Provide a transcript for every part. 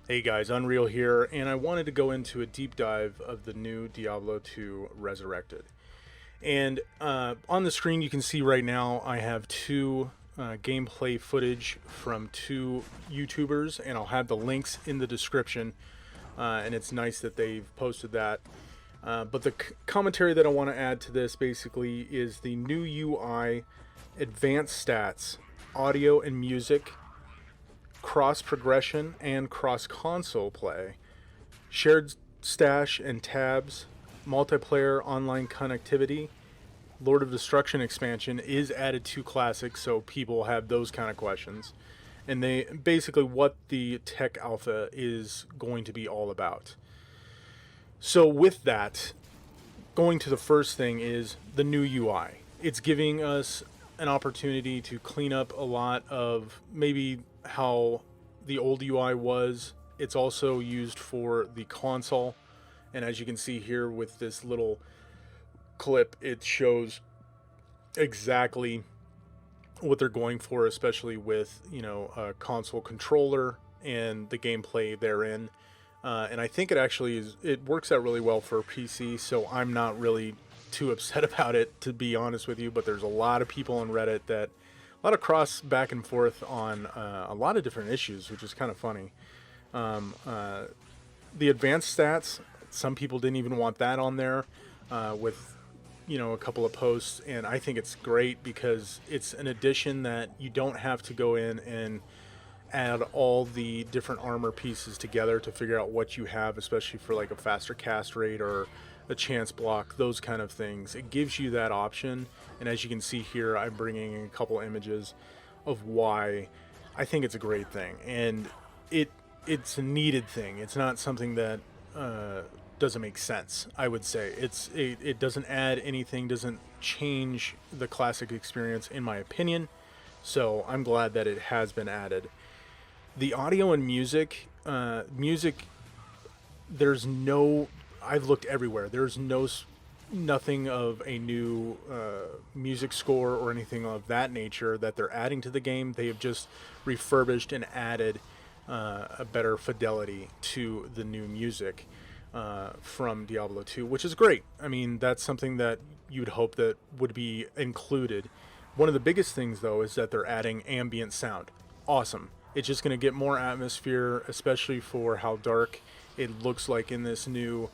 Hey guys, Unreal here, and I wanted to go into a deep dive of the new Diablo 2 Resurrected. And on the screen, you can see right now I have two gameplay footage from two YouTubers, and I'll have the links in the description. And it's nice that they've posted that. But the commentary that I want to add to this basically is the new UI, advanced stats, audio and music, cross progression and cross console play, shared stash and tabs, multiplayer online connectivity. Lord of Destruction expansion is added to Classic, so people have those kind of questions. And they basically what the tech alpha is going to be all about. So, with that, going to the first thing is the new UI. It's giving us an opportunity to clean up a lot of maybe how the old UI was. It's also used for the console. And as you can see here with this little clip, it shows exactly what they're going for, especially with, a console controller and the gameplay therein. And I think it works out really well for PC, so I'm not really too upset about it, to be honest with you. But there's a lot of people on Reddit a lot of cross back and forth on a lot of different issues, which is kind of funny. Um, uh, the advanced stats, some people didn't even want that on there with, a couple of posts. And I think it's great because it's an addition that you don't have to go in and add all the different armor pieces together to figure out what you have, especially for like a faster cast rate or a chance block, those kind of things. It gives you that option. And as you can see here, I'm bringing in a couple images of why I think it's a great thing. And it's a needed thing. It's not something that doesn't make sense, I would say. It doesn't add anything, doesn't change the classic experience, in my opinion. So I'm glad that it has been added. The audio and music, there's no, I've looked everywhere, there's nothing of a new music score or anything of that nature that they're adding to the game. They have just refurbished and added a better fidelity to the new music from Diablo 2, which is great. I mean, that's something that you'd hope that would be included. One of the biggest things, though, is that they're adding ambient sound. Awesome. It's just going to get more atmosphere, especially for how dark it looks like in this new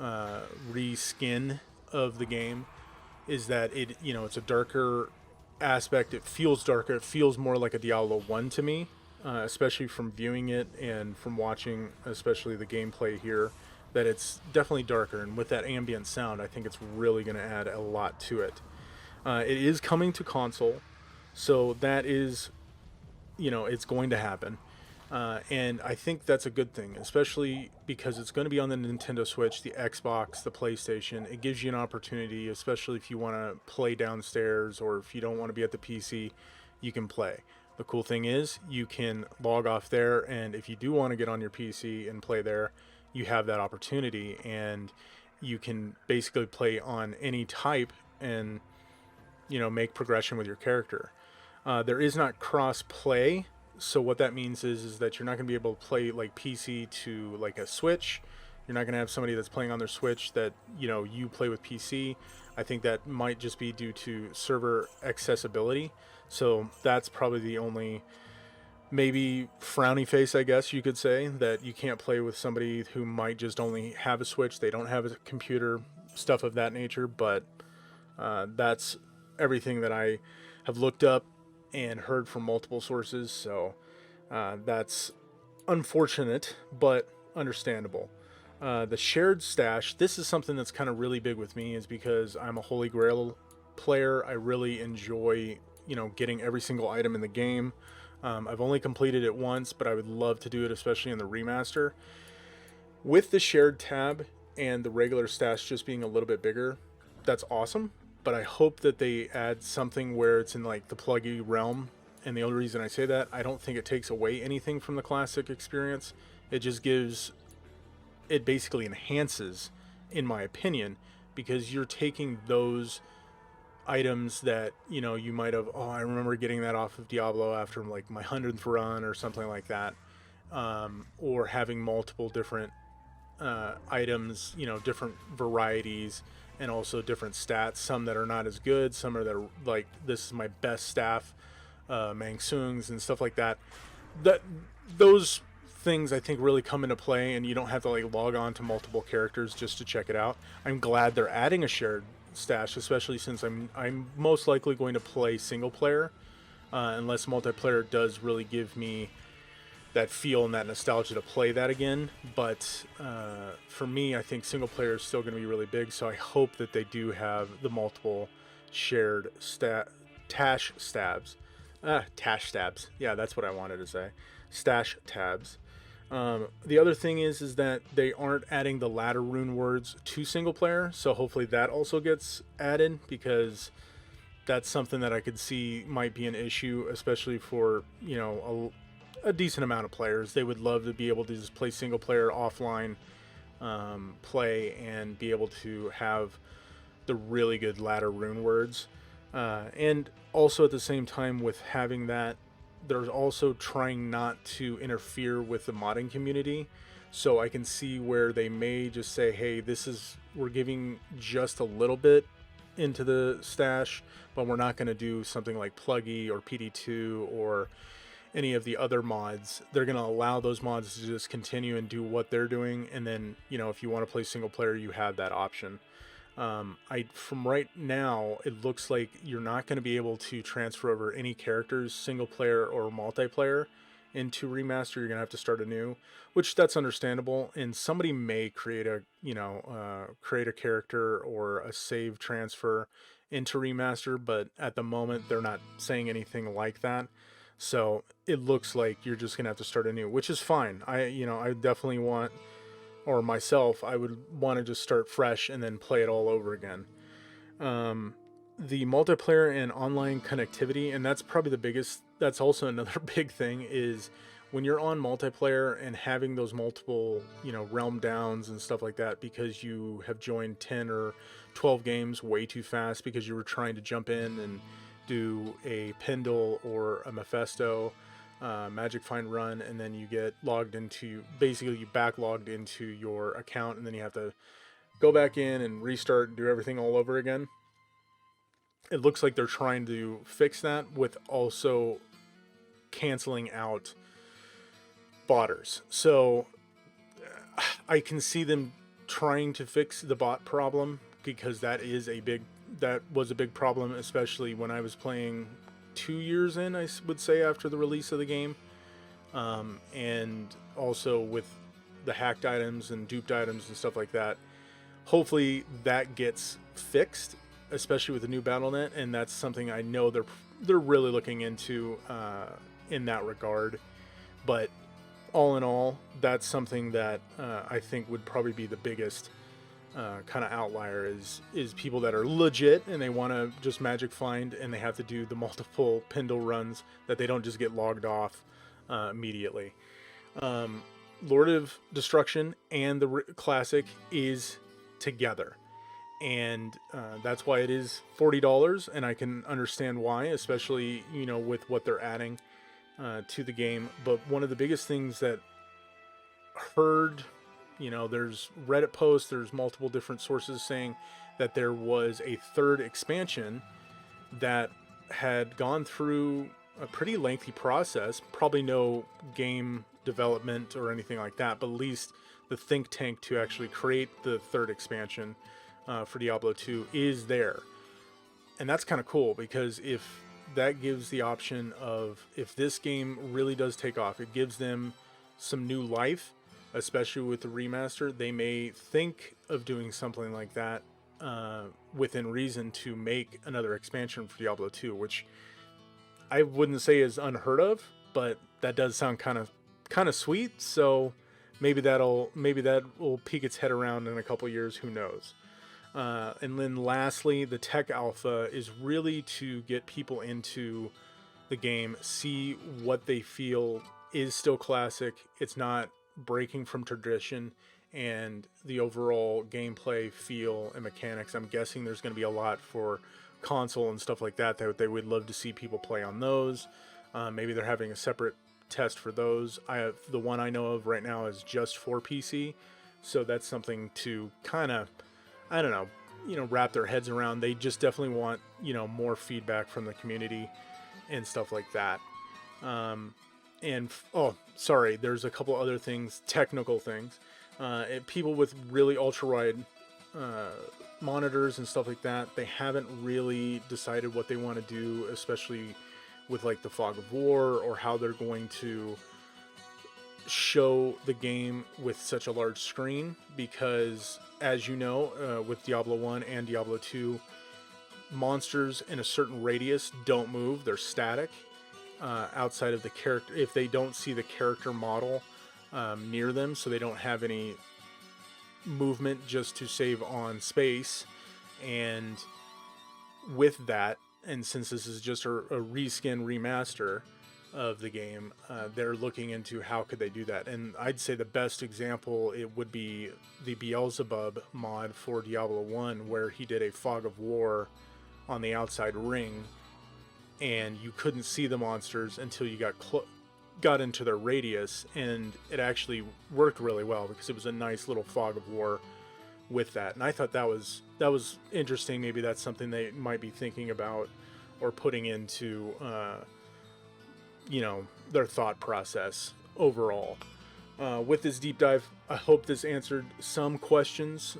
reskin of the game. Is that it's a darker aspect. It feels darker. It feels more like a Diablo 1 to me, especially from viewing it and from watching, especially the gameplay here, that it's definitely darker. And with that ambient sound, I think it's really going to add a lot to it. It is coming to console, so that is, it's going to happen. And I think that's a good thing, especially because it's going to be on the Nintendo Switch, the Xbox, the PlayStation. It gives you an opportunity, especially if you want to play downstairs or if you don't want to be at the PC, you can play. The cool thing is you can log off there, and if you do want to get on your PC and play there, you have that opportunity, and you can basically play on any type and make progression with your character. There is not cross play, so what that means is that you're not going to be able to play like PC to like a Switch. You're not going to have somebody that's playing on their Switch that you play with PC. I think that might just be due to server accessibility. So that's probably the only maybe frowny face, I guess you could say, that you can't play with somebody who might just only have a Switch. They don't have a computer, stuff of that nature. But that's everything that I have looked up and heard from multiple sources. So that's unfortunate, but understandable. The shared stash, this is something that's kind of really big with me, is because I'm a Holy Grail player. I really enjoy, getting every single item in the game. I've only completed it once, but I would love to do it, especially in the remaster. With the shared tab and the regular stash just being a little bit bigger, that's awesome. But I hope that they add something where it's in like the pluggy realm. And the only reason I say that, I don't think it takes away anything from the classic experience. It just it basically enhances, in my opinion, because you're taking those items that you might have, I remember getting that off of Diablo after like my 100th run or something like that. or having multiple different items, different varieties, and also different stats. Some that are not as good, some are that are like, this is my best staff, Mangsungs and stuff like that. That those things I think really come into play, and you don't have to like log on to multiple characters just to check it out. I'm glad they're adding a shared stash, especially since I'm most likely going to play single player, unless multiplayer does really give me that feel and that nostalgia to play that again. But for me, I think single player is still going to be really big. So I hope that they do have the multiple shared tash stabs. Tash stabs. Yeah, that's what I wanted to say. Stash tabs. The other thing is that they aren't adding the ladder rune words to single player. So hopefully that also gets added, because that's something that I could see might be an issue, especially for, a decent amount of players. They would love to be able to just play single player offline play and be able to have the really good ladder rune words. And also at the same time with having that, there's also trying not to interfere with the modding community. So I can see where they may just say, hey, we're giving just a little bit into the stash, but we're not going to do something like Pluggy or PD2 or any of the other mods. They're going to allow those mods to just continue and do what they're doing. And then, if you want to play single player, you have that option. From right now, it looks like you're not going to be able to transfer over any characters, single player or multiplayer, into remaster. You're going to have to start anew, which that's understandable. And somebody may create a character or a save transfer into remaster, but at the moment they're not saying anything like that. So it looks like you're just going to have to start anew, which is fine. I definitely want, or myself, I would want to just start fresh and then play it all over again. The multiplayer and online connectivity, and that's probably that's also another big thing, is when you're on multiplayer and having those multiple, realm downs and stuff like that, because you have joined 10 or 12 games way too fast because you were trying to jump in and do a Pendle or a Mephisto Magic Find run, and then you get you backlogged into your account, and then you have to go back in and restart and do everything all over again. It looks like they're trying to fix that with also canceling out botters. So I can see them trying to fix the bot problem, because that was a big problem, especially when I was playing 2 years in, I would say, after the release of the game. And also with the hacked items and duped items and stuff like that. Hopefully that gets fixed, especially with the new BattleNet, and that's something I know they're really looking into in that regard. But all in all, that's something that I think would probably be the biggest kind of outlier, is people that are legit and they want to just magic find, and they have to do the multiple Pendle runs, that they don't just get logged off immediately. Lord of Destruction and the Classic is together, and that's why it is $40, and I can understand why, especially with what they're adding to the game. But one of the biggest things that heard, there's Reddit posts, there's multiple different sources saying that there was a third expansion that had gone through a pretty lengthy process, probably no game development or anything like that, but at least the think tank to actually create the third expansion for Diablo 2 is there. And that's kind of cool, because if that gives the option of, if this game really does take off, it gives them some new life, especially with the remaster. They may think of doing something like that within reason, to make another expansion for Diablo 2, which I wouldn't say is unheard of, but that does sound kind of sweet. So maybe that will peek its head around in a couple years, who knows. And then lastly, the tech alpha is really to get people into the game, see what they feel is still classic, it's not breaking from tradition, and the overall gameplay feel and mechanics. I'm guessing there's going to be a lot for console and stuff like that they would love to see people play on those. Maybe they're having a separate test for those. The one I know of right now is just for PC, so that's something to kind of, I don't know, wrap their heads around. They just definitely want, more feedback from the community and stuff like that. Oh, sorry, there's a couple other things, technical things. People with really ultra wide monitors and stuff like that, they haven't really decided what they want to do, especially with like the fog of war, or how they're going to show the game with such a large screen, because as you know, with Diablo 1 and Diablo 2, monsters in a certain radius don't move, they're static, outside of the character, if they don't see the character model near them, so they don't have any movement just to save on space. And with that, and since this is just a reskin remaster of the game, they're looking into how could they do that. And I'd say the best example, it would be the Beelzebub mod for Diablo 1, where he did a fog of war on the outside ring, and you couldn't see the monsters until you got into their radius, and it actually worked really well because it was a nice little fog of war with that. And I thought that was interesting. Maybe that's something they might be thinking about or putting into their thought process overall. With this deep dive, I hope this answered some questions,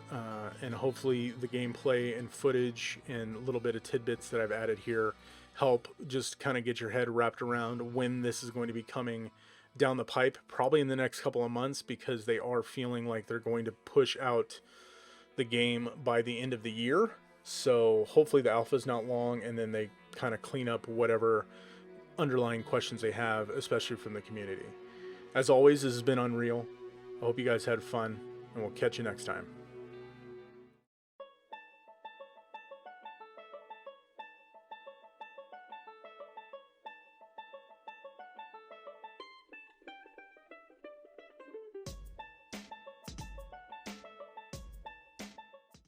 and hopefully the gameplay and footage and a little bit of tidbits that I've added here help just kind of get your head wrapped around when this is going to be coming down the pipe, probably in the next couple of months, because they are feeling like they're going to push out the game by the end of the year. So hopefully the alpha is not long, and then they kind of clean up whatever underlying questions they have, especially from the community. As always, this has been Unreal. I hope you guys had fun, and we'll catch you next time.